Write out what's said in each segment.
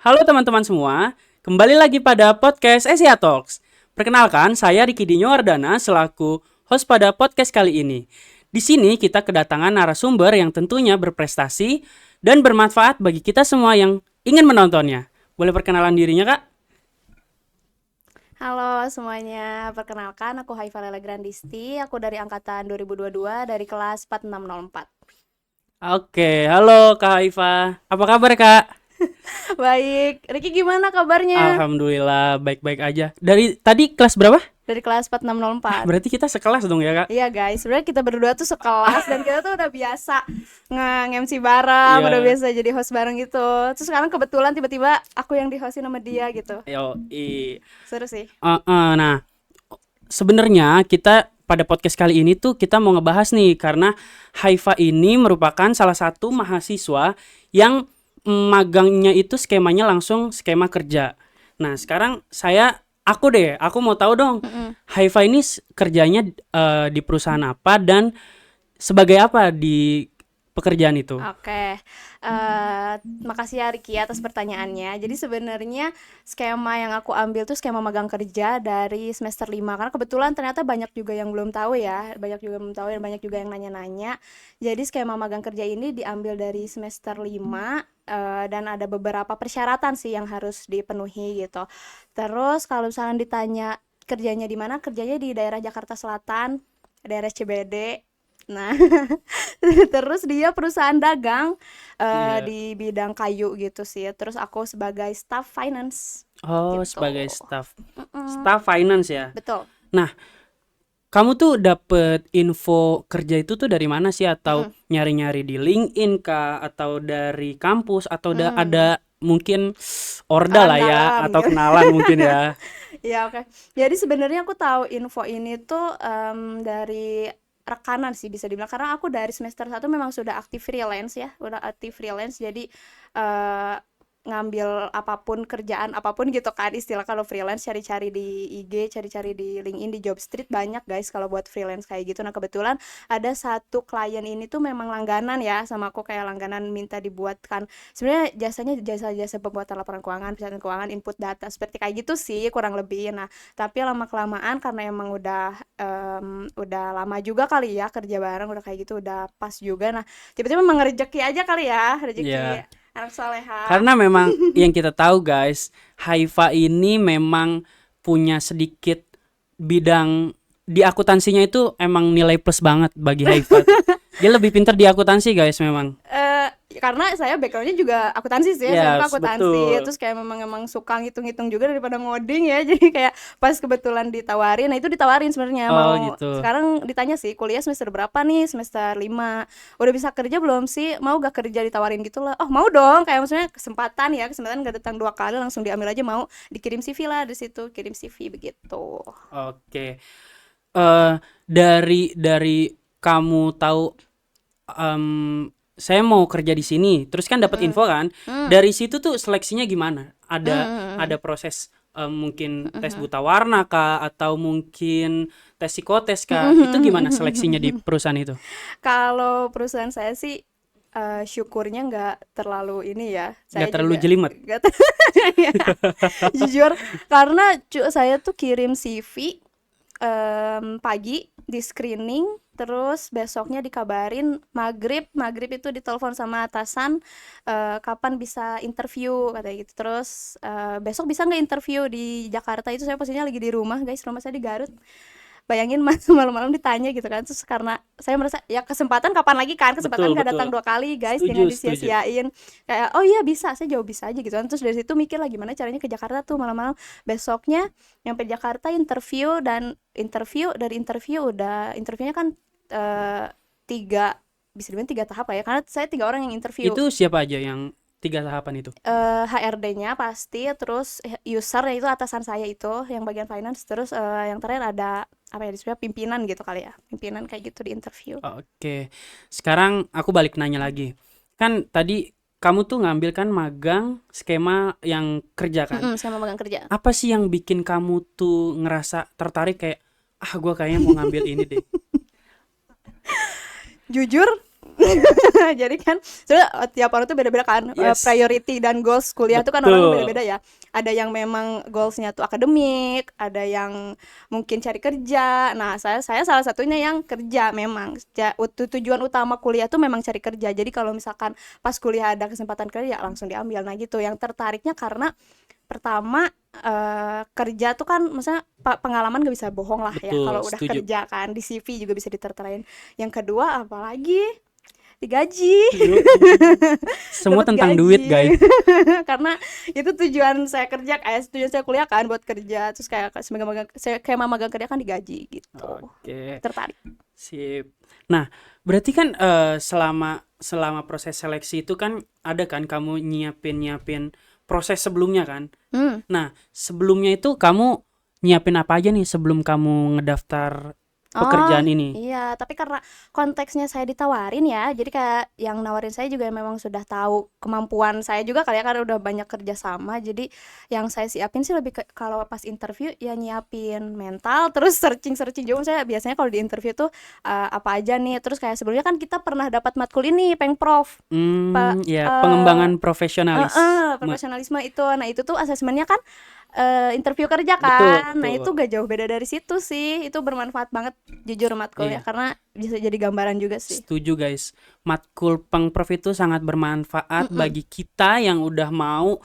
Halo teman-teman semua, kembali lagi pada podcast Asia Talks. Perkenalkan, saya Riki Dinyoardana selaku host pada podcast kali ini. Di sini kita kedatangan narasumber yang tentunya berprestasi dan bermanfaat bagi kita semua yang ingin menontonnya. Boleh perkenalan dirinya, Kak? Halo semuanya, perkenalkan aku Haifa Lela Grandisti, aku dari angkatan 2022 dari kelas 4604. Oke, halo Kak Haifa. Apa kabar, Kak? Baik, Riki gimana kabarnya? Alhamdulillah, baik-baik aja. Dari tadi kelas berapa? Dari kelas 4604. Berarti kita sekelas dong ya, Kak? Iya guys, sebenarnya kita berdua tuh sekelas dan kita tuh udah biasa nge-MC bareng, udah Iya. biasa jadi host bareng gitu. Terus sekarang kebetulan tiba-tiba aku yang di-hostin sama dia gitu. Yo, Seru sih. nah, sebenarnya kita pada podcast kali ini tuh kita mau ngebahas nih karena Haifa ini merupakan salah satu mahasiswa yang magangnya itu skemanya langsung skema kerja. Nah, sekarang aku mau tahu dong, Mm-mm. Haifa ini kerjanya di perusahaan apa dan sebagai apa di pekerjaan itu? Oke, makasih ya Riki atas pertanyaannya. Jadi sebenarnya skema yang aku ambil tuh skema magang kerja dari semester 5 karena kebetulan ternyata banyak juga yang belum tahu ya, banyak juga belum tahu dan banyak juga yang nanya-nanya. Jadi skema magang kerja ini diambil dari semester 5 dan ada beberapa persyaratan sih yang harus dipenuhi gitu. Terus kalau misalnya ditanya kerjanya di mana, kerjanya di daerah Jakarta Selatan, daerah CBD. Nah, terus dia perusahaan dagang Iya. di bidang kayu gitu sih. Terus aku sebagai staff finance Oh, gitu. sebagai staff. Mm-mm, Staff finance ya. betul. Nah, kamu tuh dapet info kerja itu tuh dari mana sih? Atau Mm-mm, nyari-nyari di LinkedIn kah? Atau dari kampus? Atau mm. ada mungkin orda Orang lah ya? dalam Atau gitu. kenalan mungkin ya? Ya oke. Jadi sebenarnya aku tahu info ini tuh dari rekanan sih bisa dibilang karena aku dari semester 1 memang sudah aktif freelance ya, udah aktif freelance jadi eh, ngambil apapun kerjaan apapun gitu kan istilah kalau freelance cari-cari di IG, cari-cari di LinkedIn, di Jobstreet banyak guys kalau buat freelance kayak gitu. Nah, kebetulan ada satu klien ini tuh memang langganan ya sama aku kayak langganan minta dibuatkan sebenarnya jasanya jasa-jasa pembuatan laporan keuangan, pencatatan keuangan, input data seperti kayak gitu sih kurang lebih. Nah, tapi lama kelamaan karena emang udah lama juga kali ya kerja bareng udah kayak gitu udah pas juga. Nah, tiba-tiba memang rezeki aja kali ya, rezeki Ya, anak soleha. karena memang yang kita tahu guys, Haifa ini memang punya sedikit bidang di akuntansinya itu emang nilai plus banget bagi Haifa tuh. Dia lebih pintar di akuntansi guys memang. Eee, karena saya background-nya juga akuntansi sih, SMK Yes, akuntansi, betul. terus kayak memang suka ngitung-ngitung juga daripada ngoding ya, jadi kayak pas kebetulan ditawarin, nah itu ditawarin sebenarnya Oh mau gitu. sekarang ditanya sih, "Kuliah semester berapa nih?" "Semester 5." "Udah bisa kerja belum sih? Mau gak kerja?" Ditawarin gitu lah. Oh mau dong, kayak maksudnya kesempatan gak datang 2 kali langsung diambil aja mau, dikirim CV lah di situ, kirim CV begitu. Oke. Dari kamu tahu, saya mau kerja di sini, terus kan dapat Mhm, info kan, mmm, dari situ tuh seleksinya gimana? Ada mhm proses, mungkin mhm, tes mhm. buta warna kah? Atau mungkin tes psikotes Mhm kah? Itu mhm gimana mhm seleksinya di mhm. perusahaan itu? Kalau perusahaan saya sih, syukurnya nggak terlalu ini ya, Nggak saya terlalu juga jelimet? nggak te iya, jujur karena saya tuh kirim CV, pagi, di-screening, terus besoknya dikabarin maghrib maghrib itu ditelepon sama atasan, "Kapan bisa interview?" Katanya gitu. Terus, "Besok bisa nggak interview di Jakarta?" Itu saya posisinya lagi di rumah guys, rumah saya di Garut. Bayangin malam-malam ditanya gitu kan, terus karena saya merasa ya kesempatan kapan lagi kan, kesempatan Betul nggak betul. datang 2 kali guys, jangan Setuju setuju. disia-siain. Kayak, "Oh iya bisa," saya jawab bisa aja gitu kan, terus dari situ mikir lah gimana caranya ke Jakarta tuh malam-malam. Besoknya nyampe Jakarta interview dan interview udah interviewnya kan, eee, 3 bisa dibilang 3 tahap lah ya, karena saya 3 orang yang interview. Itu siapa aja yang 3 tahapan itu? HRD-nya pasti, terus user yaitu atasan saya itu yang bagian finance, terus, yang terakhir ada apa ya disebutnya pimpinan gitu kali ya, pimpinan kayak gitu di interview. Oke. Sekarang aku balik nanya lagi. Kan tadi kamu tuh ngambil kan magang skema yang kerja kan? Mhm, sama magang kerja. Apa sih yang bikin kamu tuh ngerasa tertarik kayak, "Ah, gua kayaknya mau ngambil ini deh." Jujur Jadi kan sebenarnya tiap orang tuh beda-beda kan, Yes. priority dan goals kuliah tuh kan Betul. orang beda-beda ya. Ada yang memang goalsnya tuh akademik, ada yang mungkin cari kerja. Nah, saya salah satunya yang kerja memang. Tujuan utama kuliah tuh memang cari kerja. Jadi kalau misalkan pas kuliah ada kesempatan kerja, ya langsung diambil. Nah gitu, yang tertariknya karena pertama kerja tuh kan maksudnya pengalaman gak bisa bohong lah ya, Betul, kalau udah setuju. kerja kan di CV juga bisa diterterain. Yang kedua apalagi digaji. Semua Dapat tentang gaji. duit, guys. Karena itu tujuan saya kerja, tujuan saya kuliah kan buat kerja, terus kayak sebagai magang, saya kayak magang kerja kan digaji gitu. Oke. Tertarik. Sip. Nah, berarti kan selama proses seleksi itu kan ada kan kamu nyiapin proses sebelumnya kan? Nah, sebelumnya itu kamu nyiapin apa aja nih sebelum kamu ngedaftar pekerjaan ini? Iya, tapi karena konteksnya saya ditawarin ya, jadi kayak yang nawarin saya juga memang sudah tahu kemampuan saya juga kali ya, karena udah banyak kerja sama. Jadi yang saya siapin sih lebih ke kalau pas interview ya nyiapin mental, terus searching juga. Saya biasanya kalau di interview tuh apa aja nih, terus kayak sebelumnya kan kita pernah dapat matkul ini, Pengprof. Ya, pengembangan profesionalis. Profesionalisme itu. Nah, itu tuh asesmennya kan interview kerja Betul, kan. Nah, itu betul. gak jauh beda dari situ sih. Itu bermanfaat banget jujur matkulnya, Iya. karena bisa jadi gambaran juga sih. Setuju guys, matkul pengprof itu sangat bermanfaat bagi kita yang udah mau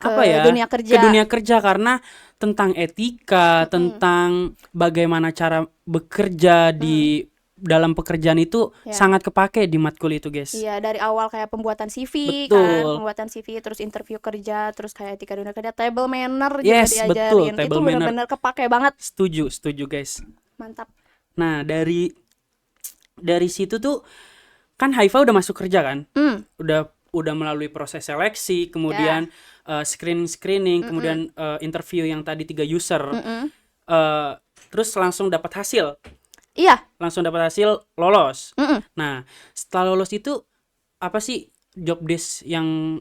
Dunia kerja. ke dunia kerja karena tentang etika, tentang bagaimana cara bekerja di dalam pekerjaan itu Ya. sangat kepake di matkul itu guys. Iya, dari awal kayak pembuatan CV Betul. kan, pembuatan CV, terus interview kerja, terus kayak etika dunia kerja, table manner juga Yes, betul, diajarin. table Itu manner. benar-benar kepake banget. Setuju guys. Mantap. Nah, dari situ tuh kan Haifa udah masuk kerja kan? Udah melalui proses seleksi, kemudian screening, kemudian interview yang tadi 3 user. Terus langsung dapat hasil. Iya. Langsung dapat hasil lolos. Nah, setelah lolos itu apa sih job desk yang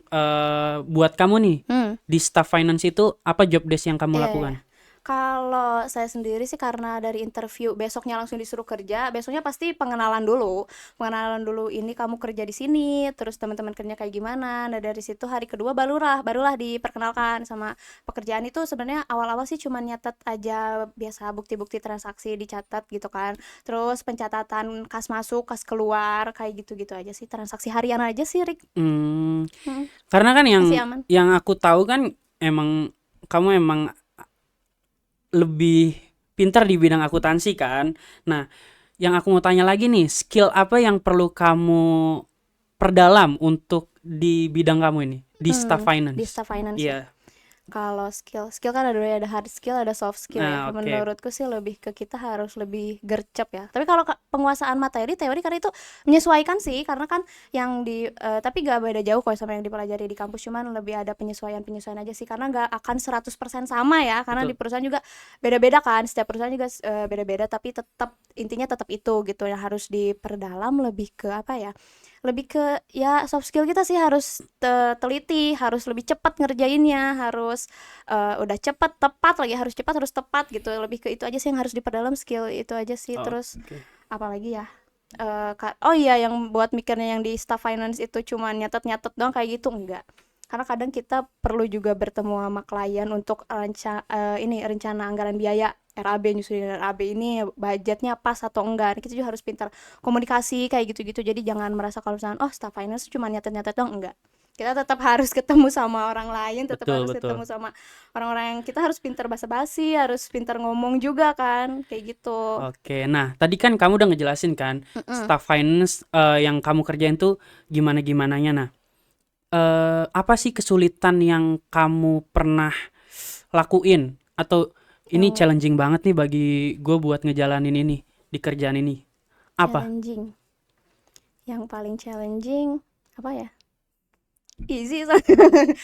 buat kamu nih di staff finance itu, apa job desk yang kamu lakukan? Kalau saya sendiri sih karena dari interview besoknya langsung disuruh kerja, besoknya pasti pengenalan dulu ini kamu kerja di sini, terus teman-teman kerja kayak gimana. Nah, dari situ hari kedua barulah diperkenalkan sama pekerjaan. Itu sebenarnya awal-awal sih cuma nyatet aja biasa bukti-bukti transaksi dicatat gitu kan, terus pencatatan kas masuk kas keluar kayak gitu-gitu aja sih, transaksi harian aja sih Rick. Karena kan Masih aman. yang aku tahu kan kamu emang lebih pintar di bidang akuntansi kan. Nah, yang aku mau tanya lagi nih, skill apa yang perlu kamu perdalam untuk di bidang kamu ini, di staff finance? Di staff finance. Iya. Kalau skill kan ada hard skill, ada soft skill ya. Nah, oke. Menurutku sih lebih ke kita harus lebih gercep ya. Tapi kalau penguasaan materi, teori karena itu menyesuaikan sih, karena kan yang tapi gak beda jauh kok sama yang dipelajari di kampus, cuman lebih ada penyesuaian aja sih, karena gak akan 100% sama ya, karena Betul. di perusahaan juga beda-beda kan, setiap perusahaan juga beda-beda, tapi intinya tetap itu gitu yang harus diperdalam. Lebih ke apa ya? Lebih ke ya soft skill kita sih harus teliti, harus lebih cepat ngerjainnya, harus udah cepat, tepat lagi, harus cepat, harus tepat gitu. Lebih ke itu aja sih yang harus diperdalam, skill itu aja sih. Terus apalagi ya, oh iya, yang buat mikirnya yang di staff finance itu cuma nyatet doang kayak gitu, enggak. Karena kadang kita perlu juga bertemu sama klien untuk rencana anggaran biaya, RAB, nyusunin RAB ini budgetnya pas atau enggak. Kita juga harus pintar komunikasi kayak gitu-gitu. Jadi jangan merasa kalau misalnya staff finance cuma nyatet dong, enggak. Kita tetap harus ketemu sama orang lain, tetap harus ketemu sama orang-orang yang kita harus pintar basa-basi, harus pintar ngomong juga kan, kayak gitu. Oke, nah tadi kan kamu udah ngejelasin kan staff finance yang kamu kerjain tuh gimana-gimananya. Nah, apa sih kesulitan yang kamu pernah lakuin? Atau ini challenging banget nih bagi gue buat ngejalanin ini di kerjaan ini. Apa? Challenging. Yang paling challenging apa ya? Easy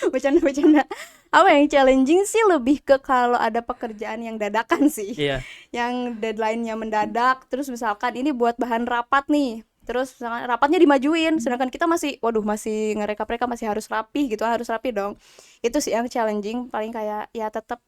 bercanda. Apa yang challenging sih lebih ke kalau ada pekerjaan yang dadakan sih. Iya. Yang deadline-nya mendadak, terus misalkan ini buat bahan rapat nih, terus misalkan rapatnya dimajuin, sedangkan kita masih ngerekap masih harus rapi gitu, harus rapi dong. Itu sih yang challenging, paling kayak ya tetap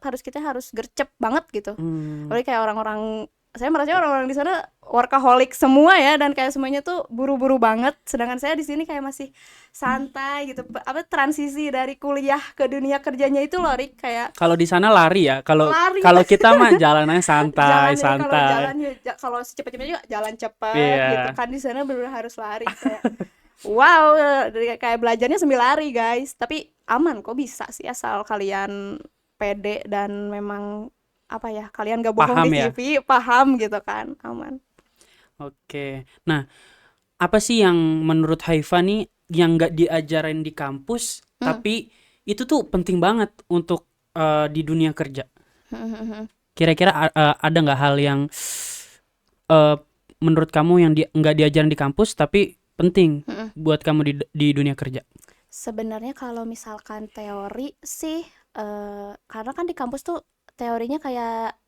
harus kita harus gercep banget gitu. Apalagi kayak orang-orang saya merasa orang-orang di sana workaholic semua ya, dan kayak semuanya tuh buru-buru banget, sedangkan saya di sini kayak masih santai gitu. Transisi dari kuliah ke dunia kerjanya itu loh Rick, kayak Kalau di sana lari ya. Kalau lari. kalau kita mah jalanannya santai, Jalan ya, kalau santai. jalan ya, kalau secepat-cepatnya juga jalan cepet gitu Iya. kan. Di sana bener harus lari kayak wow, kayak belajarnya sambil lari guys, tapi aman kok, bisa sih asal kalian pede dan memang apa ya, kalian gak bohong Paham di ya. CV, paham gitu kan, aman. Oke. Nah, apa sih yang menurut Haifa nih yang nggak diajarin di kampus, tapi itu tuh penting banget untuk di dunia kerja? Kira-kira ada nggak hal yang eh, menurut kamu yang nggak diajarin di kampus tapi penting buat kamu di dunia kerja? Sebenarnya kalau misalkan teori sih, karena kan di kampus tuh teorinya kayak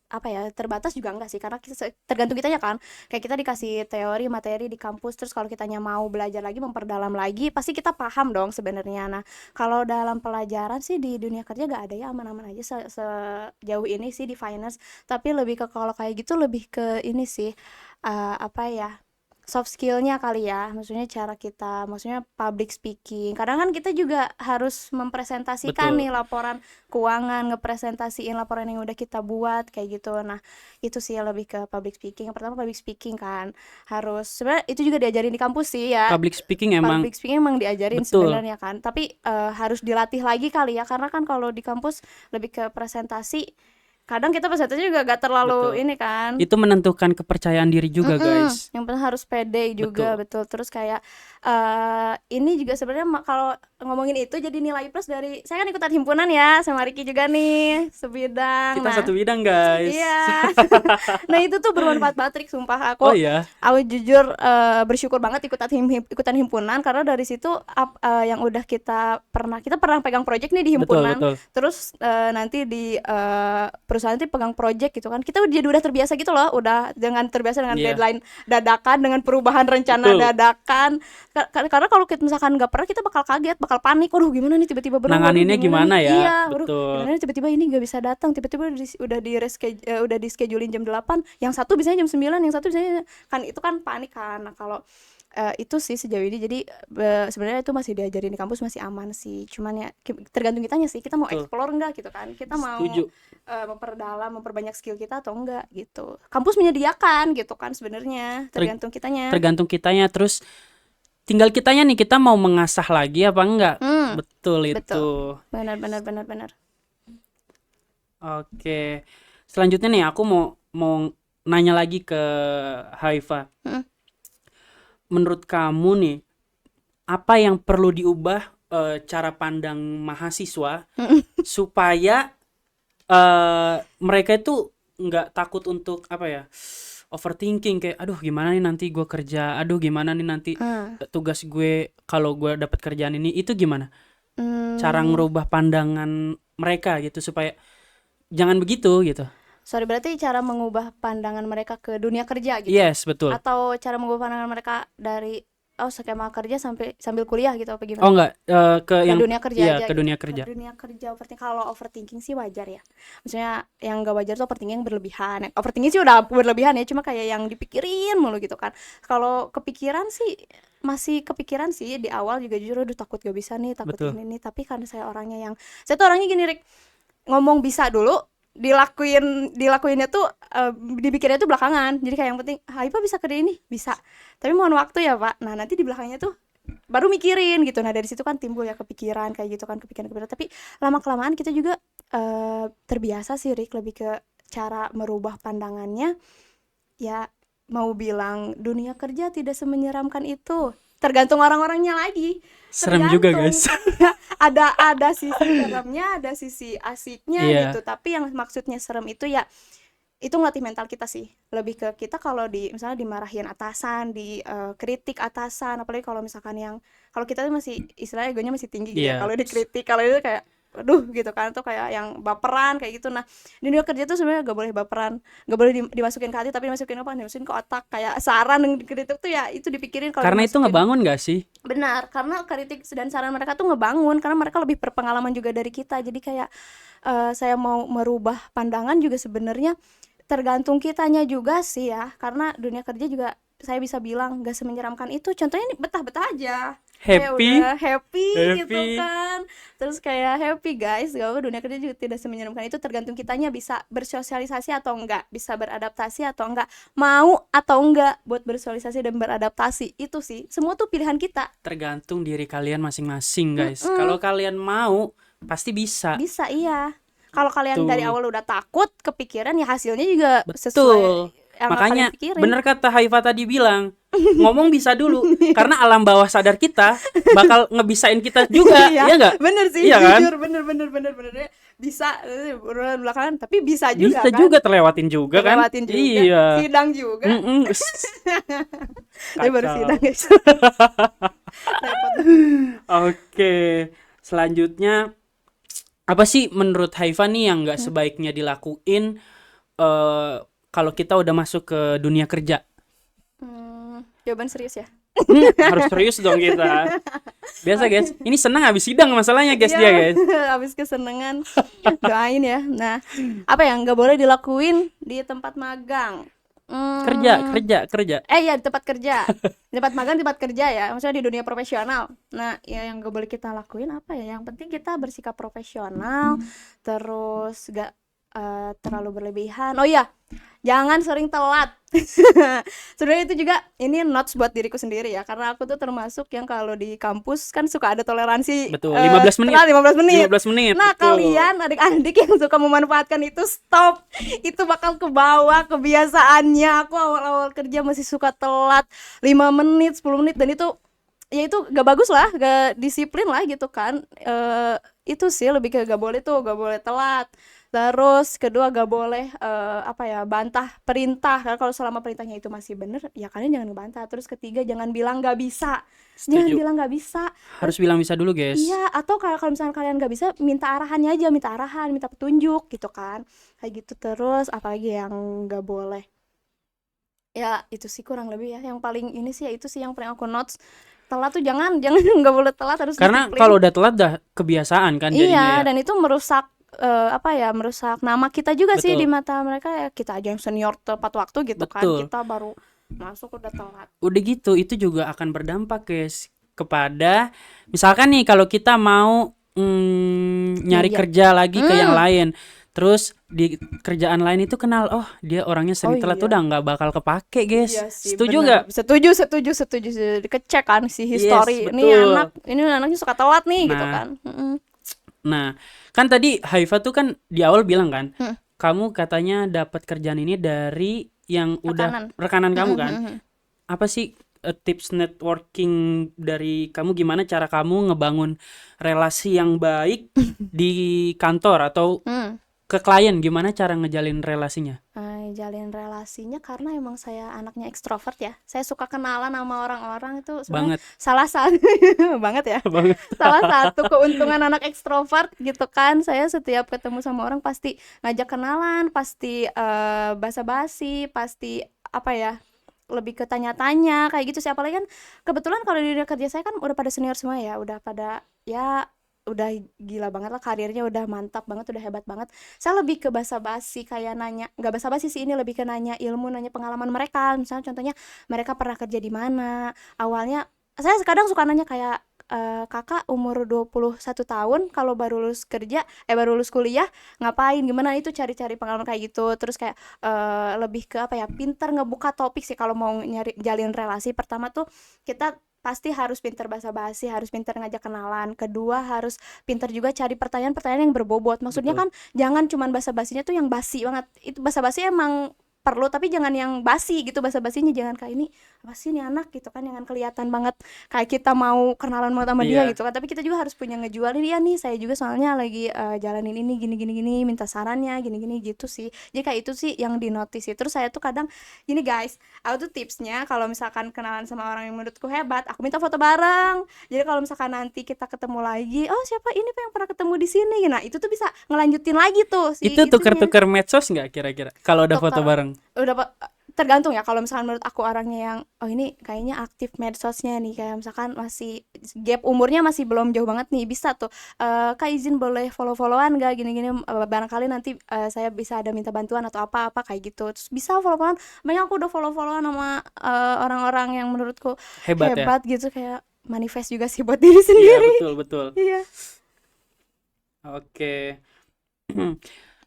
apa ya, terbatas juga enggak sih, karena tergantung kitanya kan, kayak kita dikasih teori materi di kampus, terus kalau kitanya mau belajar lagi, memperdalam lagi, pasti kita paham dong sebenarnya. Nah, kalau dalam pelajaran sih di dunia kerja gak ada ya, aman-aman aja sejauh ini sih di finance, tapi lebih ke kalau kayak gitu lebih ke ini sih, apa ya, soft skill-nya kali ya, maksudnya cara kita, maksudnya public speaking. Kadang kan kita juga harus mempresentasikan Betul. nih laporan keuangan, ngepresentasiin laporan yang udah kita buat kayak gitu. Nah, itu sih lebih ke public speaking. Yang pertama public speaking kan, harus sebenarnya itu juga diajarin di kampus sih ya. Public speaking emang Public speaking emang diajarin betul. sebenarnya kan, tapi harus dilatih lagi kali ya, karena kan kalau di kampus lebih ke presentasi, kadang kita presentasi juga gak terlalu Betul. ini kan. Itu menentukan kepercayaan diri juga, guys. Yang penting harus pede juga, Betul. betul. Terus kayak ini juga sebenarnya kalau ngomongin itu jadi nilai plus dari saya kan ikutan himpunan ya sama Ricky juga nih sebidang. Kita Nah, satu bidang, guys. iya. Nah, itu tuh bermanfaat banget Rick, sumpah Oh aku ya, jujur bersyukur banget ikutan himpunan, karena dari situ yang udah kita pernah pegang project nih di betul, himpunan. betul. Terus nanti di perusahaan nanti pegang project gitu kan, kita jadi udah terbiasa gitu loh, udah terbiasa dengan Iya. deadline dadakan, dengan perubahan rencana Betul. dadakan. Karena kalau kita misalkan nggak pernah, kita bakal kaget, bakal panik, waduh gimana nih tiba-tiba berubah, waduh Nanganinnya gimana gimana nih, ya? iya, waduh Betul. gimana nih tiba-tiba ini nggak bisa datang, tiba-tiba udah di schedulein jam 8, yang satu biasanya jam 9, yang satu biasanya kan, itu kan panik kan. Nah, kalau itu sih sejauh ini, jadi sebenarnya itu masih diajarin di kampus, masih aman sih, cuman ya tergantung kitanya sih, kita mau Betul. explore enggak gitu kan, kita mau Setuju. memperdalam, memperbanyak skill kita atau enggak gitu. Kampus menyediakan gitu kan, sebenarnya tergantung kitanya. Tergantung kitanya, terus tinggal kitanya nih, kita mau mengasah lagi apa enggak. Betul itu. Betul. Benar. Oke. Selanjutnya nih aku mau nanya lagi ke Haifa. Menurut kamu nih, apa yang perlu diubah cara pandang mahasiswa supaya mereka itu nggak takut untuk apa ya, overthinking, kayak aduh gimana nih nanti gue kerja, aduh gimana nih nanti tugas gue kalau gue dapat kerjaan ini, itu gimana cara ngerubah pandangan mereka gitu supaya jangan begitu gitu. Sorry, berarti cara mengubah pandangan mereka ke dunia kerja gitu? Yes, betul. Atau cara mengubah pandangan mereka dari skema kerja sambil kuliah gitu, apa gimana? Oh enggak, ke yang dunia kerja iya, aja ke gitu. dunia kerja. Ke dunia kerja kalau overthinking sih wajar ya. Maksudnya yang gak wajar tuh overthinking yang berlebihan. Overthinking sih udah berlebihan ya, cuma kayak yang dipikirin mulu gitu kan. Kalau kepikiran sih masih kepikiran sih di awal juga, jujur aduh takut gak bisa nih, takut Betul. ini nih. Tapi karena saya tuh orangnya gini Rick, ngomong bisa dulu, dilakuinnya tuh dipikirnya tuh belakangan. Jadi kayak yang penting Haifa bisa kerja ini, bisa, tapi mohon waktu ya Pak. Nah, nanti di belakangnya tuh baru mikirin gitu. Nah, dari situ kan timbul ya kepikiran kayak gitu kan, kepikiran. Tapi lama kelamaan kita juga terbiasa sih Rick, lebih ke cara merubah pandangannya. Ya mau bilang dunia kerja tidak semenyeramkan itu, tergantung orang-orangnya lagi. Serem juga guys. ada sisi seremnya, ada sisi asiknya gitu. Tapi yang maksudnya serem itu ya itu ngelatih mental kita sih. Lebih ke kita kalau misalnya dimarahin atasan, kritik atasan, apalagi kalau misalkan kalau kita masih istilahnya egonya masih tinggi gitu ya. Kalau dikritik, kalau itu kayak aduh gitu kan, tuh kayak yang baperan kayak gitu. Nah, di dunia kerja tuh sebenarnya gak boleh baperan, gak boleh dimasukin ke hati, tapi dimasukin ke otak. Kayak saran yang dikritik tuh ya itu dipikirin, karena itu ngebangun gak sih? Benar, karena kritik dan saran mereka tuh ngebangun, karena mereka lebih berpengalaman juga dari kita. Jadi kayak saya mau merubah pandangan juga sebenarnya tergantung kitanya juga sih ya, karena dunia kerja juga saya bisa bilang gak semenyeramkan itu. Contohnya nih, betah-betah aja, kayak Happy, udah happy gitu happy. kan, terus kayak happy guys. Gak apa, dunia kerja juga tidak semenyeramkan itu, tergantung kitanya bisa bersosialisasi atau enggak, bisa beradaptasi atau enggak, mau atau enggak buat bersosialisasi dan beradaptasi. Itu sih, semua tuh pilihan kita. Tergantung diri kalian masing-masing, guys. Mm-mm. Kalau kalian mau, pasti bisa. Bisa, iya. Kalau kalian dari Tuh. awal udah takut, kepikiran, ya hasilnya juga sesuai Betul. yang Makanya kalian pikirin. bener kata Haifa tadi bilang, ngomong bisa dulu, karena alam bawah sadar kita bakal ngebisain kita juga, Iya, iya nggak? bener sih, Iya kan? jujur, bener. Bisa, urutan belakangan, tapi bisa juga Bisa kan, juga terlewatin juga kan? lewatin juga, Iya. sidang juga. Mm-mm. Tapi baru Kacau. sidang guys. Repot. Oke, selanjutnya apa sih menurut Haifa nih yang nggak sebaiknya dilakuin kalau kita udah masuk ke dunia kerja? Jawaban serius ya. Harus serius dong kita. Biasa guys, ini senang habis sidang masalahnya guys Iya, dia guys. habis kesenengan, doain ya. Nah, apa yang nggak boleh dilakuin di tempat magang? Kerja. Iya, di tempat kerja. Di tempat magang, tempat kerja ya. Maksudnya di dunia profesional. Nah, ya yang gak boleh kita lakuin apa ya? Yang penting kita bersikap profesional, terus gak terlalu berlebihan. Oh iya, jangan sering telat. Sebenarnya itu juga ini notes buat diriku sendiri ya, karena aku tuh termasuk yang kalau di kampus kan suka ada toleransi. Betul, 15 menit. telat 15 menit. 15 menit. Nah, betul. kalian adik-adik yang suka memanfaatkan itu, stop. Itu bakal kebawa kebiasaannya. Aku awal-awal kerja masih suka telat 5 menit, 10 menit, dan itu ya itu gak bagus lah, gak disiplin lah gitu kan. Itu sih lebih ke gak boleh telat. Terus kedua, gak boleh bantah perintah. Karena kalau selama perintahnya itu masih bener, ya kalian jangan ngebantah. Terus ketiga, jangan bilang gak bisa. Jangan Setuju. bilang gak bisa. Harus bilang bisa dulu guys. Iya, atau kalau misalnya kalian gak bisa, minta arahannya aja, minta arahan, minta petunjuk gitu kan. Kayak gitu. Terus apalagi yang gak boleh? Ya itu sih kurang lebih ya. Yang paling ini sih ya itu sih yang paling aku notes. Telat tuh jangan nggak boleh telat, harus Karena disiplin. kalau udah telat dah kebiasaan kan jadinya Iya, ya. dan itu merusak merusak nama kita juga sih Betul. di mata mereka ya. Kita aja yang senior tepat waktu gitu kan, Betul. kita baru masuk udah telat. Udah gitu, itu juga akan berdampak guys kepada misalkan nih kalau kita mau nyari Iya. kerja lagi ke yang lain, terus di kerjaan lain itu kenal, oh dia orangnya sering Oh, telat, iya. udah nggak bakal kepake guys. Iya sih, Setuju benar. nggak? Setuju. Dikecek kan si history. Yes, Ini betul. ini anaknya suka telat nih gitu Nah. kan. Nah, kan tadi Haifa tuh kan di awal bilang kan, Hmm. kamu katanya dapat kerjaan ini dari yang udah rekanan kamu kan. Apa sih tips networking dari kamu, gimana cara kamu ngebangun relasi yang baik di kantor atau ke klien, gimana cara ngejalin relasinya? Jalin relasinya karena emang saya anaknya ekstrovert ya. Saya suka kenalan sama orang-orang, itu sebenarnya Banget. salah satu banget ya. Banget. Salah satu keuntungan anak ekstrovert gitu kan. Saya setiap ketemu sama orang pasti ngajak kenalan, pasti basa-basi, pasti lebih ke tanya-tanya kayak gitu sih. Apalagi kan kebetulan kalau di dunia kerja saya kan udah pada senior semua ya, udah pada ya udah gila banget lah, karirnya udah mantap banget, udah hebat banget. Saya lebih ke basa-basi, kayak nanya, nggak basa-basi sih, ini lebih ke nanya ilmu, nanya pengalaman mereka. Misalnya contohnya mereka pernah kerja di mana awalnya. Saya kadang suka nanya kayak, kakak umur 21 tahun kalau baru lulus kuliah ngapain, gimana, itu cari-cari pengalaman kayak gitu. Terus kayak lebih ke pinter ngebuka topik sih kalau mau nyari jalin relasi. Pertama tuh kita pasti harus pinter basa-basi, harus pinter ngajak kenalan. Kedua, harus pinter juga cari pertanyaan-pertanyaan yang berbobot. Maksudnya Betul. kan jangan cuman basa-basinya tuh yang basi banget. Itu basa-basi emang perlu, tapi jangan yang basi gitu. Basa-basinya jangan kayak, ini apa sih nih anak gitu kan, jangan kelihatan banget kayak kita mau kenalan banget sama dia Iya. gitu kan. Tapi kita juga harus punya ngejual, ini dia nih, saya juga soalnya lagi jalanin ini gini, minta sarannya gini gitu sih. Jadi kayak itu sih yang dinotis. Terus saya tuh kadang gini guys, aku tuh tipsnya kalau misalkan kenalan sama orang yang menurutku hebat, aku minta foto bareng. Jadi kalau misalkan nanti kita ketemu lagi, oh siapa ini Pak yang pernah ketemu di sini, nah itu tuh bisa ngelanjutin lagi tuh si Itu itunya. tuker-tuker medsos nggak kira-kira kalau udah foto Tuker. bareng? Udah tergantung ya, kalau misalkan menurut aku orangnya yang oh ini kayaknya aktif medsosnya nih, kayak misalkan masih gap umurnya masih belum jauh banget nih, bisa tuh Kak izin boleh follow-followan gak gini-gini, barangkali nanti saya bisa ada minta bantuan atau apa-apa kayak gitu, terus bisa follow-followan. Banyak aku udah follow-followan sama orang-orang yang menurutku Hebat ya. hebat gitu, kayak manifest juga sih buat diri Iya, sendiri. betul betul. Iya. Oke.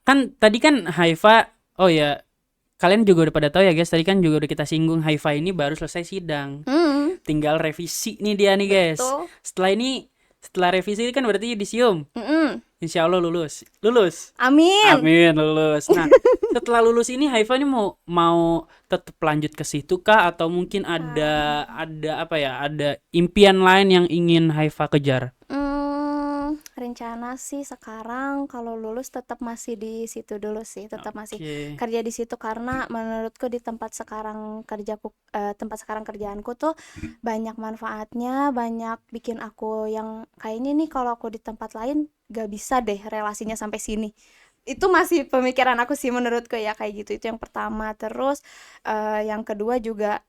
Kan tadi kan Haifa, oh ya, kalian juga udah pada tahu ya guys, tadi kan juga udah kita singgung Haifa ini baru selesai sidang. Tinggal revisi nih dia nih guys. Betul. Setelah revisi kan berarti yudisium. Insya Allah lulus. Amin. Amin, lulus. Nah, setelah lulus ini Haifa ini mau tetap lanjut ke situ kah, atau mungkin ada apa ya? Ada impian lain yang ingin Haifa kejar? Rencana sih sekarang kalau lulus tetap masih di situ dulu sih, tetap masih Oke. kerja di situ, karena menurutku di tempat sekarang kerjaanku tuh banyak manfaatnya, banyak bikin aku yang kayaknya nih kalau aku di tempat lain gak bisa deh relasinya sampai sini. Itu masih pemikiran aku sih, menurutku ya kayak gitu. Itu yang pertama. Terus yang kedua juga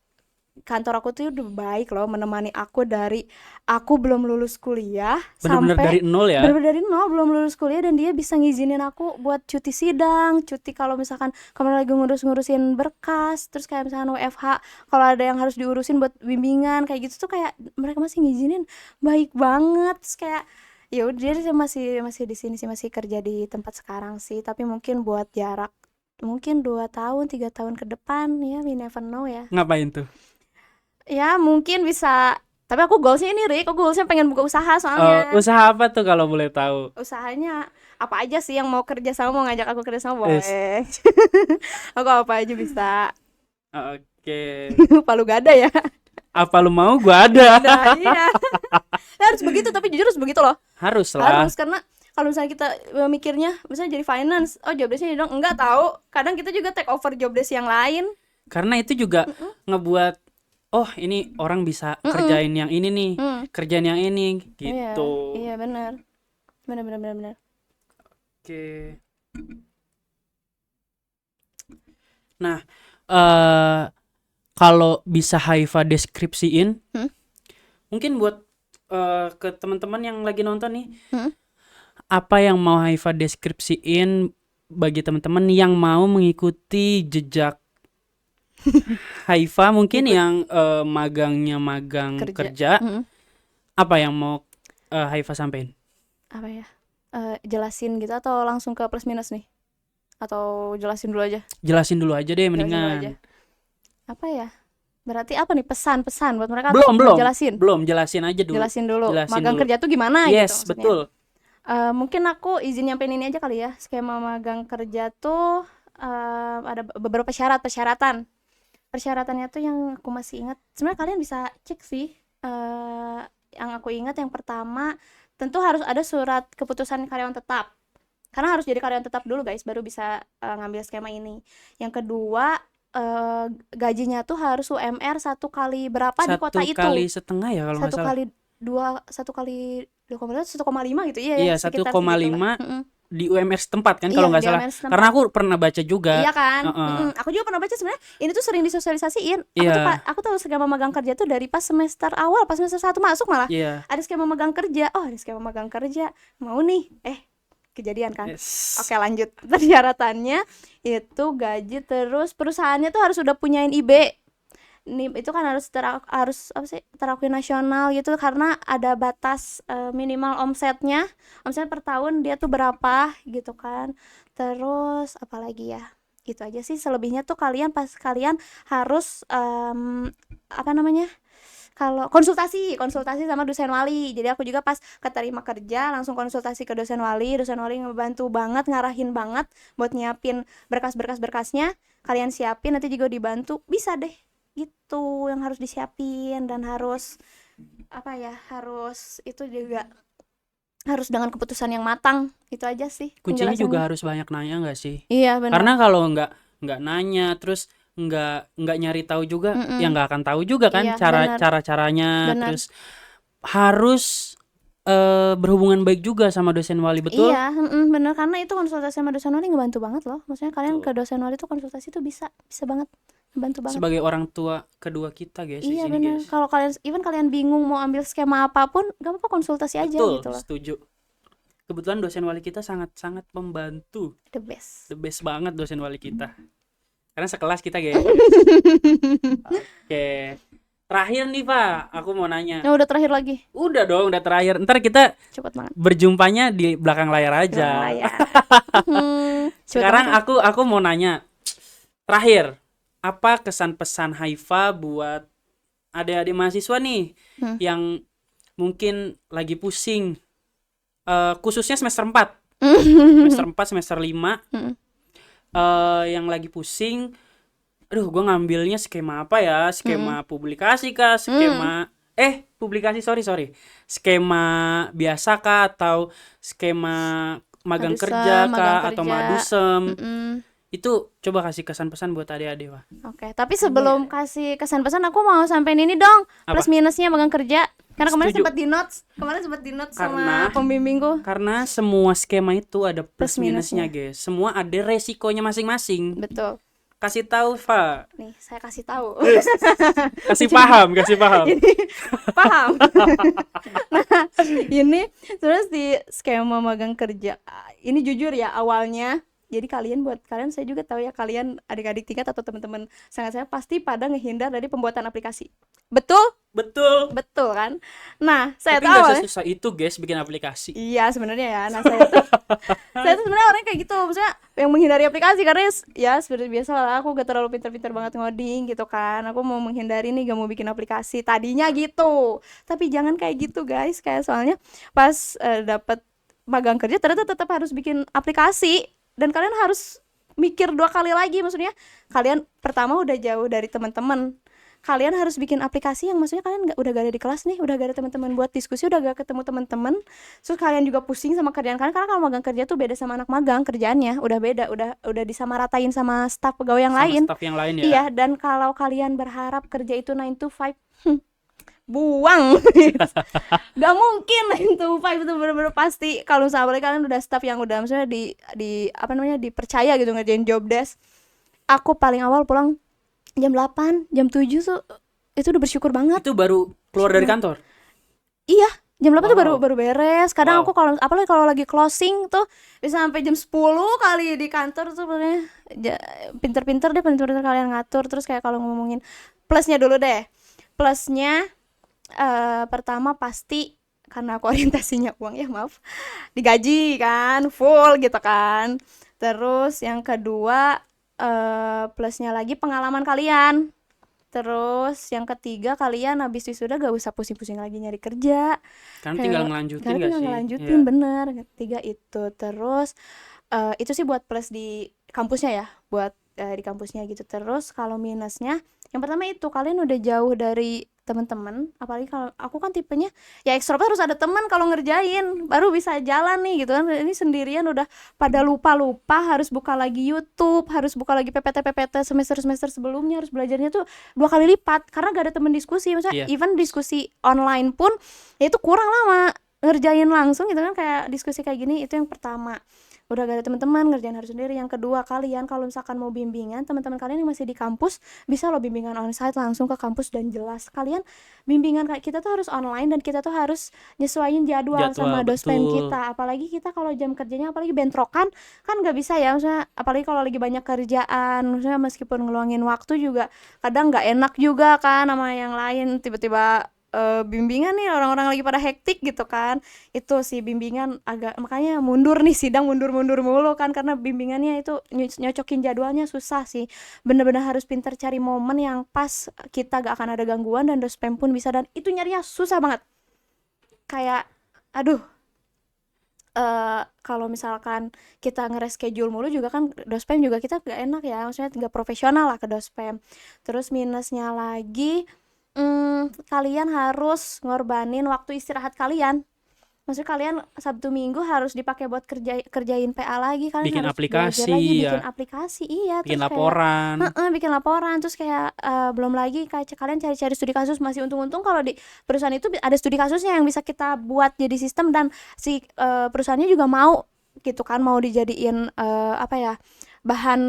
kantor aku tuh udah baik loh, menemani aku dari aku belum lulus kuliah Bener-bener dari sampai nol ya. bener-bener dari nol, belum lulus kuliah, dan dia bisa ngizinin aku buat cuti sidang, cuti kalau misalkan kamu lagi ngurus-ngurusin berkas, terus kayak misalkan WFH kalau ada yang harus diurusin buat bimbingan kayak gitu tuh, kayak mereka masih ngizinin, baik banget. Terus kayak ya udah, dia sih masih di sini sih, masih kerja di tempat sekarang sih, tapi mungkin buat jarak mungkin 2 tahun 3 tahun ke depan ya, we never know ya. Ngapain tuh? Ya mungkin bisa, tapi aku goalsnya ini Rick, aku goalsnya pengen buka usaha soalnya. Usaha apa tuh kalau boleh tahu? Usahanya apa aja sih, yang mau kerja sama, mau ngajak aku kerja sama Yes. boleh. Aku apa aja bisa. Oke. Palu gada ya. Apa lu mau? Gua ada. Nah, iya. Harus begitu, tapi jujur harus begitu loh. Harus lah. Harus, karena kalau misalnya kita mikirnya misalnya jadi finance, oh jobdesknya dong, enggak tahu. Kadang kita juga take over jobdesk yang lain. Karena itu juga ngebuat, oh ini orang bisa kerjain yang ini nih, kerjain yang ini gitu. Iya benar. Benar. Oke. Nah, kalau bisa Haifa deskripsiin, mungkin buat ke teman-teman yang lagi nonton nih, apa yang mau Haifa deskripsiin bagi teman-teman yang mau mengikuti jejak Haifa, mungkin yang magangnya magang kerja. Apa yang mau Haifa sampein? Apa ya? Jelasin gitu atau langsung ke plus minus nih? Atau jelasin dulu aja? Jelasin dulu aja deh Jelasin dulu mendingan. aja. Apa ya? Berarti apa nih pesan-pesan buat mereka? Belum, atau jelasin? Belum, jelasin aja dulu. Jelasin dulu. Jelasin Magang dulu. kerja tuh gimana Yes, gitu maksudnya. betul. Mungkin aku izin nyampein ini aja kali ya. Skema magang kerja tuh ada beberapa persyaratan. Persyaratannya tuh yang aku masih ingat. Sebenarnya kalian bisa cek sih. Yang aku ingat yang pertama, tentu harus ada surat keputusan karyawan tetap. Karena harus jadi karyawan tetap dulu guys, baru bisa ngambil skema ini. Yang kedua, gajinya tuh harus UMR 1 kali berapa di kota itu? 1,5 kali ya kalau nggak salah. 1 kali 1,5 gitu. Iya, sekitar 1,5 segitulah. di UMR setempat kan kalau Iya, nggak di salah. UMR setempat. Karena aku pernah baca juga. Iya kan? Aku juga pernah baca, sebenarnya ini tuh sering disosialisasiin. Aku tahu skema magang kerja tuh dari pas semester awal, pas semester 1 masuk malah. Iya. Ada skema magang kerja. Oh, ada skema magang kerja. Mau nih. Kejadian kan? Yes. Oke, lanjut. Persyaratannya itu gaji, terus perusahaannya tuh harus udah punyain IB. Nih itu kan harus apa sih, terakui nasional gitu, karena ada batas minimal omset per tahun dia tuh berapa gitu kan. Terus apalagi ya, itu aja sih. Selebihnya tuh kalian harus apa namanya, kalau konsultasi sama dosen wali. Jadi aku juga pas keterima kerja langsung konsultasi ke dosen wali ngebantu banget, ngarahin banget buat nyiapin berkas-berkasnya. Kalian siapin, nanti juga dibantu, bisa deh gitu yang harus disiapin. Dan harus apa ya, harus itu juga harus dengan keputusan yang matang. Itu aja sih Kuncinya penjelasannya. juga harus banyak nanya nggak sih? Iya benar. Karena kalau nggak nanya, terus nggak nyari tahu juga, ya nggak akan tahu juga kan. Iya, cara-caranya. Benar. Terus harus berhubungan baik juga sama dosen wali, betul? Iya, bener, karena itu konsultasi sama dosen wali ngebantu banget loh. Maksudnya kalian ke dosen wali tuh konsultasi tuh bisa banget. bantu banget. Sebagai orang tua kedua kita guys di Iya sini benar. guys. Kalau kalian bingung mau ambil skema apapun, gak apa-apa konsultasi aja Betul, gitu loh. setuju. Kebetulan dosen wali kita sangat-sangat membantu. The best. The best banget dosen wali kita. Karena sekelas kita guys. Oke. Terakhir nih Pak, aku mau nanya. Nah, udah terakhir lagi. Udah dong, udah terakhir. Ntar kita Cepet banget. berjumpanya di belakang layar aja. Nah, ya. Sekarang aku mau nanya. Terakhir, apa kesan pesan Haifa buat adik-adik mahasiswa nih yang mungkin lagi pusing, khususnya semester 4 semester 4, semester 5 yang lagi pusing, aduh gue ngambilnya skema apa ya, skema publikasi kah, skema publikasi skema biasa kah, atau skema magang Madusem, kerja kah, magang atau kerja. madusem. Itu coba kasih kesan pesan buat adik-adik Wah. Oke, tapi sebelum kasih kesan pesan aku mau sampein ini dong, Apa? plus minusnya magang kerja. Karena kemarin Setuju. sempat di notes Karena- sama pembimbingku. Karena semua skema itu ada plus Plus minusnya minusnya. guys. Semua ada resikonya masing-masing. Betul. Kasih tahu Fa. Nih, saya kasih tahu. Kasih paham. Paham. Nah, ini terus di skema magang kerja. Ini jujur ya awalnya. Jadi buat kalian saya juga tahu ya, kalian adik-adik tingkat atau teman-teman sangat saya pasti pada ngehindar dari pembuatan aplikasi. Betul? Betul. Betul kan? Nah, saya Tapi tahu nggak awalnya. sesusah itu guys bikin aplikasi. Iya sebenarnya ya. Nah saya tuh sebenarnya orangnya kayak gitu, maksudnya yang menghindari aplikasi karena ya seperti biasa lah, aku gak terlalu pintar-pintar banget ngoding gitu kan. Aku mau menghindari nih, gak mau bikin aplikasi tadinya gitu. Tapi jangan kayak gitu guys, kayak soalnya pas dapat magang kerja ternyata tetap harus bikin aplikasi dan kalian harus mikir 2 kali lagi. Maksudnya kalian pertama udah jauh dari teman-teman, kalian harus bikin aplikasi yang maksudnya kalian udah gak ada di kelas nih, udah gak ada teman-teman buat diskusi, udah gak ketemu teman-teman, terus kalian juga pusing sama kerjaan kalian karena kalau magang kerja tuh beda sama anak magang, kerjaannya udah beda, udah disamaratain sama staf pegawai yang Sama lain. staff yang lain ya. Iya, dan kalau kalian berharap kerja itu 9 to 5, buang. Gak mungkin 9 to 5 itu bener-bener pasti. Kalau misalnya kalian udah staff yang udah maksudnya di apa namanya dipercaya gitu ngerjain job desk. Aku paling awal pulang jam 8, jam 7 tuh itu udah bersyukur banget. Itu baru keluar dari kantor. Iya, jam 8 tuh Wow. baru beres. Kadang Wow. aku apalagi kalau lagi closing tuh bisa sampai jam 10 kali di kantor tuh pokoknya pinter-pinter kalian ngatur. Terus kayak kalau ngomongin plusnya dulu deh. Plusnya pertama pasti karena aku orientasinya uang ya, maaf. Digaji kan, full gitu kan. Terus yang kedua plusnya lagi pengalaman kalian. Terus yang ketiga kalian habis wisuda gak usah pusing-pusing lagi nyari kerja. Kan tinggal ngelanjutin Karena gak tinggal sih? ngelanjutin, Iya. bener. Ketiga itu. Terus itu sih buat plus di kampusnya ya, buat di kampusnya gitu. Terus kalau minusnya, yang pertama itu kalian udah jauh dari teman-teman. Apalagi kalau aku kan tipenya ya ekstrovert, harus ada teman kalau ngerjain baru bisa jalan nih gitu kan. Ini sendirian udah pada lupa harus buka lagi YouTube, harus buka lagi PPT semester sebelumnya, harus belajarnya tuh 2 kali lipat karena gak ada teman diskusi. Maksudnya Iya. even diskusi online pun ya itu kurang lama ngerjain langsung gitu kan, kayak diskusi kayak gini. Itu yang pertama, udah gak ada teman-teman, ngerjain harus sendiri. Yang kedua, kalian kalau misalkan mau bimbingan, teman-teman kalian yang masih di kampus bisa lo bimbingan onsite langsung ke kampus dan jelas. Kalian bimbingan kayak kita tuh harus online dan kita tuh harus nyesuaiin jadwal sama dosen betul. kita. Apalagi kita kalau jam kerjanya apalagi bentrokan kan nggak bisa ya, maksudnya apalagi kalau lagi banyak kerjaan, maksudnya meskipun ngeluangin waktu juga kadang nggak enak juga kan sama yang lain. Tiba-tiba bimbingan nih orang-orang lagi pada hektik gitu kan. Itu sih bimbingan agak, makanya mundur nih sidang, mundur mulu kan karena bimbingannya itu nyocokin jadwalnya susah sih. Bener-bener harus pintar cari momen yang pas kita gak akan ada gangguan dan dospem pun bisa, dan itu nyarinya susah banget. Kayak aduh, kalau misalkan kita nge-reschedule mulu juga kan dospem juga kita gak enak ya, maksudnya gak profesional lah ke dospem. Terus minusnya lagi, kalian harus ngorbanin waktu istirahat kalian. Maksudnya kalian Sabtu Minggu harus dipakai buat kerjain PA lagi, kalian Bikin harus aplikasi, belajar lagi, ya. bikin aplikasi, iya. Bikin Terus laporan. bikin laporan, terus kayak belum lagi kayak kalian cari-cari studi kasus. Masih untung-untung kalau di perusahaan itu ada studi kasusnya yang bisa kita buat jadi sistem, dan si perusahaannya juga mau gitu kan, mau dijadiin apa ya, bahan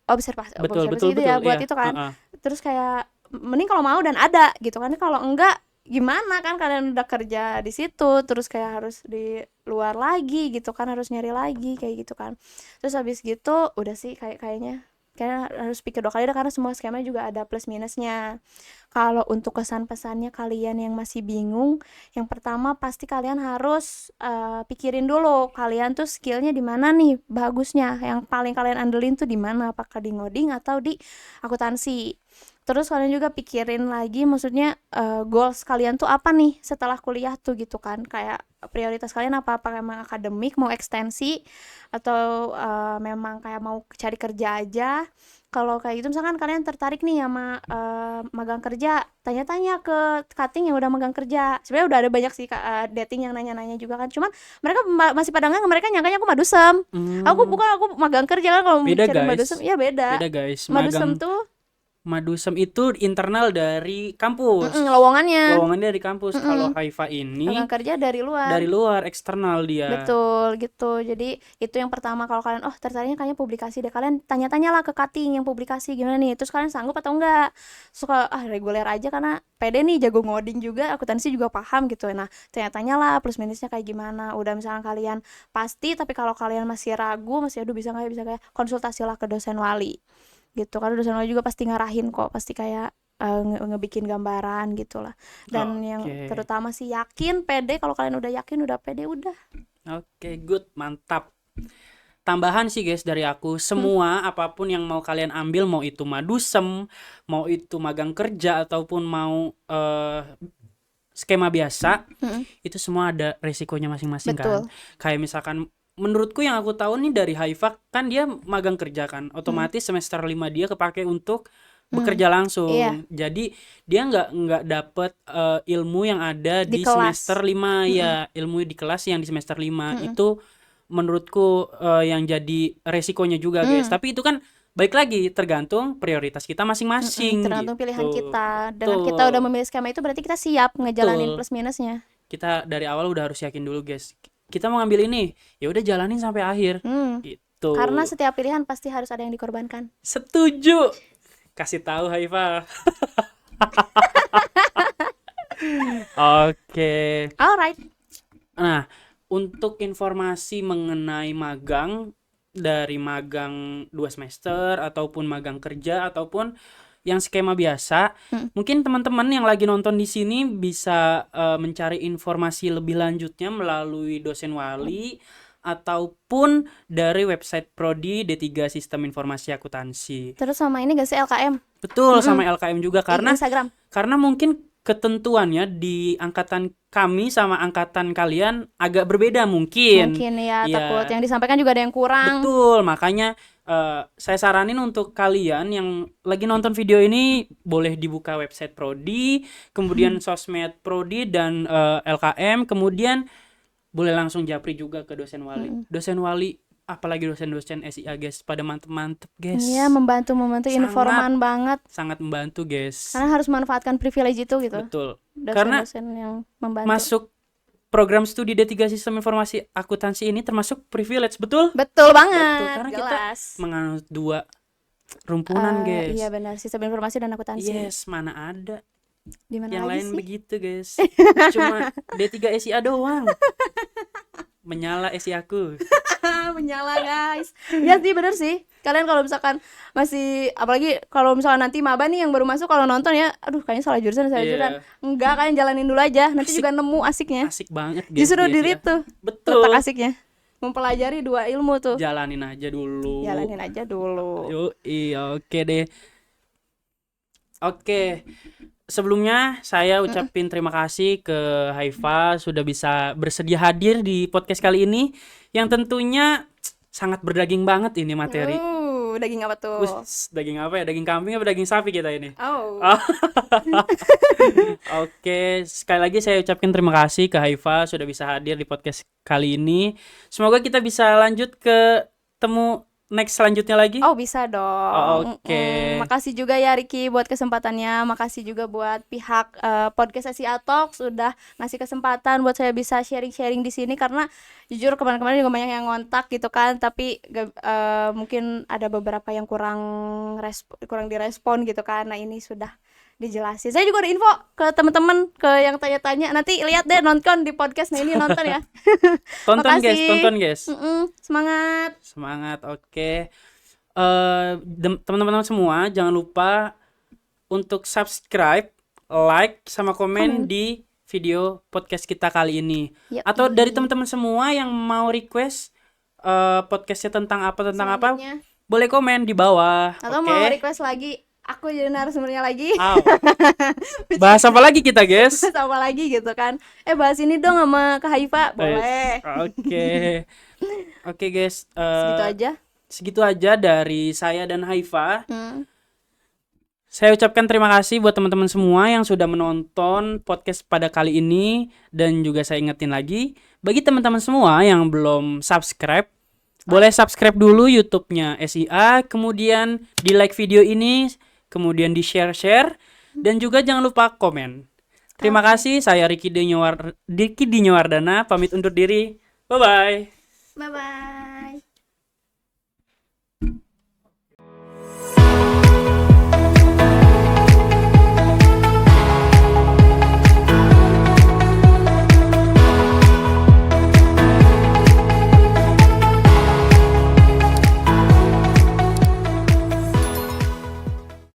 observasi Betul, observasi betul, gitu betul. ya buat Iya, itu kan. heeh. Terus kayak mending kalau mau dan ada gitu kan, kalau enggak gimana kan kalian udah kerja di situ, terus kayak harus di luar lagi gitu kan, harus nyari lagi kayak gitu kan. Terus habis gitu udah sih kayaknya harus pikir 2 kali dah, karena semua skema juga ada plus minusnya. Kalau untuk kesan pesannya kalian yang masih bingung, yang pertama pasti kalian harus pikirin dulu kalian tuh skillnya di mana nih bagusnya, yang paling kalian andelin tuh di mana, apakah di ngoding atau di akuntansi. Terus kalian juga pikirin lagi, maksudnya goals kalian tuh apa nih setelah kuliah tuh gitu kan, kayak prioritas kalian apa, apakah emang akademik mau ekstensi atau memang kayak mau cari kerja aja. Kalau kayak gitu misalkan kalian tertarik nih sama magang kerja, tanya-tanya ke cutting yang udah magang kerja. Sebenarnya udah ada banyak sih dating yang nanya-nanya juga kan, cuman mereka masih pada nggak, mereka nyangkanya aku madusem. Aku magang kerja kan, kalau Beda cari madusem guys. ya beda. Beda guys. Madusem tuh Madusem itu internal dari kampus. lowongannya. Lowongannya dari kampus. Kalau Haifa Magang ini kerja dari dari luar. luar, eksternal dia. Betul gitu. Jadi itu yang pertama, kalau kalian tertariknya kayaknya publikasi deh, kalian tanya-tanya lah ke cutting yang publikasi gimana nih. Terus kalian sanggup atau enggak? Suka reguler aja karena pede nih, jago ngoding juga, akuntansi juga paham gitu. Nah, tanya-tanya lah plus minusnya kayak gimana. Udah misalnya kalian pasti, tapi kalau kalian masih ragu, masih aduh bisa kayak konsultasilah ke dosen wali. Gitu kan, dosen wali juga pasti ngarahin kok, pasti kayak ngebikin gambaran gitulah. Dan yang Oke. terutama sih yakin, pede. Kalau kalian udah yakin, udah pede, udah. Oke, good, mantap. Tambahan sih guys dari aku, semua apapun yang mau kalian ambil, mau itu madusem, mau itu magang kerja, ataupun mau skema biasa, itu semua ada resikonya masing-masing kan. Betul. Kayak misalkan menurutku yang aku tahu nih dari Haifa, kan dia magang kerja kan, otomatis semester 5 dia kepake untuk bekerja langsung. Iya. Jadi dia nggak dapet ilmu yang ada Di di kelas. semester 5 ya, ilmu di kelas yang di semester 5 itu menurutku yang jadi resikonya juga guys. Tapi itu kan baik lagi tergantung prioritas kita masing-masing Tergantung gitu. pilihan kita. Dengan Betul. kita udah memilih skema itu, berarti kita siap ngejalanin Betul. plus minusnya. Kita dari awal udah harus yakin dulu guys. Kita mau ngambil ini, ya udah jalanin sampai akhir. Gitu. Karena setiap pilihan pasti harus ada yang dikorbankan. Setuju. Kasih tahu Haifa. Oke. Alright. Nah, untuk informasi mengenai magang, dari magang 2 semester ataupun magang kerja ataupun yang skema biasa, mungkin teman-teman yang lagi nonton di sini bisa mencari informasi lebih lanjutnya melalui dosen wali ataupun dari website Prodi D3 Sistem Informasi Akuntansi. Terus sama ini gak sih LKM? Betul, sama LKM juga karena Instagram. mungkin ketentuannya di angkatan kami sama angkatan kalian agak berbeda mungkin. Mungkin ya, Iya. takut yang disampaikan juga ada yang kurang. Betul, makanya saya saranin untuk kalian yang lagi nonton video ini boleh dibuka website Prodi, kemudian sosmed Prodi dan LKM, kemudian boleh langsung japri juga ke dosen wali. Dosen wali, apalagi dosen-dosen SIA guys, pada mantep-mantep guys. Iya, membantu Sangat. informan banget. Sangat membantu guys. Karena harus manfaatkan privilege itu gitu. Betul. Karena Dosen-dosen yang membantu. masuk program studi D3 Sistem Informasi Akuntansi ini termasuk privilege, betul? Betul banget. Betul, karena kita jelas. menganut 2 rumpunan guys. Iya benar, sistem informasi dan akuntansi. Yes, mana ada Di mana yang lagi lain sih? begitu guys. Cuma D3 SIA doang. Menyala SIA aku. Menyala guys. Ya sih, bener sih. Kalian kalau misalkan masih, apalagi kalau misalkan nanti maba nih yang baru masuk, kalau nonton ya, aduh kayaknya salah jurusan. Iya. Enggak, kalian jalanin dulu aja. Nanti Asik. juga nemu asiknya. Asik banget guys. Justru di diri SIA. tuh Betul. letak asiknya. Mempelajari 2 ilmu tuh. Jalanin aja dulu. Jalanin aja dulu. Yoi, oke deh. Oke. Sebelumnya saya ucapin terima kasih ke Haifa sudah bisa bersedia hadir di podcast kali ini yang tentunya sangat berdaging banget ini materi. Daging apa tuh? Daging apa ya? Daging kambing apa daging sapi kita ini? Oh. Oke, sekali lagi saya ucapkan terima kasih ke Haifa sudah bisa hadir di podcast kali ini. Semoga kita bisa lanjut ke temu next selanjutnya lagi? Oh bisa dong. Oke. Makasih juga ya Ricky buat kesempatannya. Makasih juga buat pihak podcast Asia Talks sudah ngasih kesempatan buat saya bisa sharing-sharing di sini, karena jujur kemarin-kemarin juga banyak yang ngontak gitu kan, tapi mungkin ada beberapa yang kurang direspon gitu kan. Nah ini sudah dijelasin. Saya juga ada info ke teman-teman ke yang tanya-tanya. Nanti lihat deh, nonton di podcast. Nah ini nonton ya. Tonton guys, Makasih. tonton guys. Semangat. Semangat, oke. Teman-teman semua jangan lupa untuk subscribe, like, sama komen di video podcast kita kali ini. Yuk. Atau dari teman-teman semua yang mau request podcastnya tentang apa Selanjutnya. boleh komen di bawah. Atau Oke. mau request lagi, aku jadi narasumbernya lagi. Aw. Bahas apa lagi kita, guys? Sama lagi gitu kan. Bahas ini dong sama Kak Haifa, boleh. Oke. Oke, guys. Segitu aja. Segitu aja dari saya dan Haifa. Saya ucapkan terima kasih buat teman-teman semua yang sudah menonton podcast pada kali ini. Dan juga saya ingetin lagi, bagi teman-teman semua yang belum subscribe, boleh subscribe dulu YouTube-nya SIA, kemudian di like video ini, kemudian di share-share, dan juga jangan lupa komen. Terima kasih, saya Ricky Dinyo Wardana, pamit undur diri. Bye-bye. Bye-bye.